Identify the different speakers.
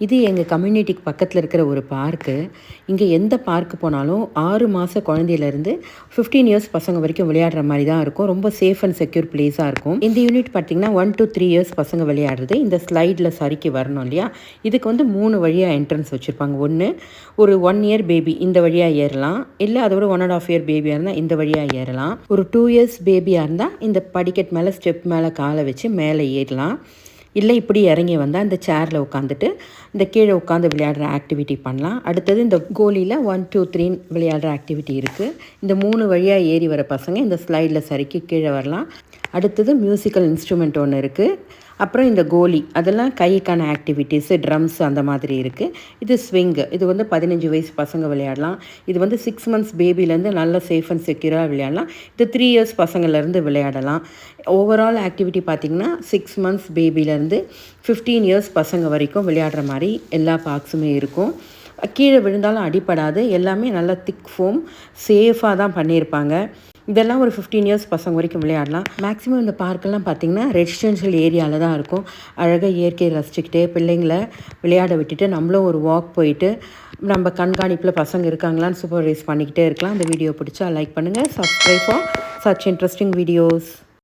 Speaker 1: இது எங்கள் கம்யூனிட்டிக்கு பக்கத்தில் இருக்கிற ஒரு பார்க்கு. இங்கே எந்த பார்க்கு போனாலும் 6 மாத குழந்தையிலேருந்து 15 இயர்ஸ் பசங்க வரைக்கும் விளையாடுற மாதிரி தான் இருக்கும். ரொம்ப சேஃப் அண்ட் செக்யூர் பிளேஸாக இருக்கும். இந்த யூனிட் பார்த்திங்கன்னா 1 to 3 இயர்ஸ் பசங்க விளையாடுறது. இந்த ஸ்லைடில் சறுக்கி வரணும் இல்லையா, இதுக்கு வந்து 3 வழியாக என்ட்ரன்ஸ் வச்சுருப்பாங்க. ஒன்று, ஒரு 1 இயர் பேபி இந்த வழியாக ஏறலாம், இல்லை அதோட 1.5 இயர் பேபியாக இருந்தால் இந்த வழியாக ஏறலாம். ஒரு 2 இயர்ஸ் பேபியாக இருந்தால் இந்த படிக்கட் மேலே ஸ்டெப் மேலே காலை வச்சு மேலே ஏறலாம். இல்லை இப்படி இறங்கி வந்தால் இந்த சேரில் உட்காந்துட்டு இந்த கீழே உட்காந்து விளையாடுற ஆக்டிவிட்டி பண்ணலாம். அடுத்தது இந்த கோலியில் 1 2 3 விளையாடுற ஆக்டிவிட்டி இருக்குது. இந்த 3 வழியாக ஏறி வர பசங்க இந்த ஸ்லைடில் சறுக்கி கீழே வரலாம். அடுத்தது மியூசிக்கல் இன்ஸ்ட்ருமெண்ட் ஒன்று இருக்குது. அப்புறம் இந்த கோலி, அதெல்லாம் கைக்கான ஆக்டிவிட்டீஸு, ட்ரம்ஸ் அந்த மாதிரி இருக்குது. இது ஸ்விங்கு, இது வந்து 15 வயசு பசங்க விளையாடலாம். இது வந்து 6 மந்த்ஸ் பேபிலேருந்து நல்ல சேஃப் அண்ட் செக்யூராக விளையாடலாம். இது 3 இயர்ஸ் பசங்கள்லேருந்து விளையாடலாம். ஓவரால் ஆக்டிவிட்டி பார்த்திங்கன்னா 6 மந்த்ஸ் பேபிலேருந்து 15 இயர்ஸ் பசங்க வரைக்கும் விளையாடுற மாதிரி எல்லா பார்க்ஸுமே இருக்கும். கீழே விழுந்தாலும் அடிப்படாது. எல்லாமே நல்லா திக் ஃபோம், சேஃபாக தான் பண்ணியிருப்பாங்க. இதெல்லாம் ஒரு 15 இயர்ஸ் பசங்க வரைக்கும் விளையாடலாம். மேக்ஸிமம் இந்த பார்க்கெல்லாம் பார்த்திங்கன்னா ரெசிடென்ஷியல் ஏரியாவில் தான் இருக்கும். அழகாக இயற்கையை ரசிச்சுக்கிட்டே பிள்ளைங்களை விளையாட விட்டுட்டு நம்மளும் ஒரு வாக் போயிட்டு நம்ம கண்காணிப்பில் பசங்க இருக்காங்களான்னு சூப்பர்வைஸ் பண்ணிக்கிட்டே இருக்கலாம். இந்த வீடியோ பிடிச்சா லைக் பண்ணுங்கள், subscribe for such interesting videos.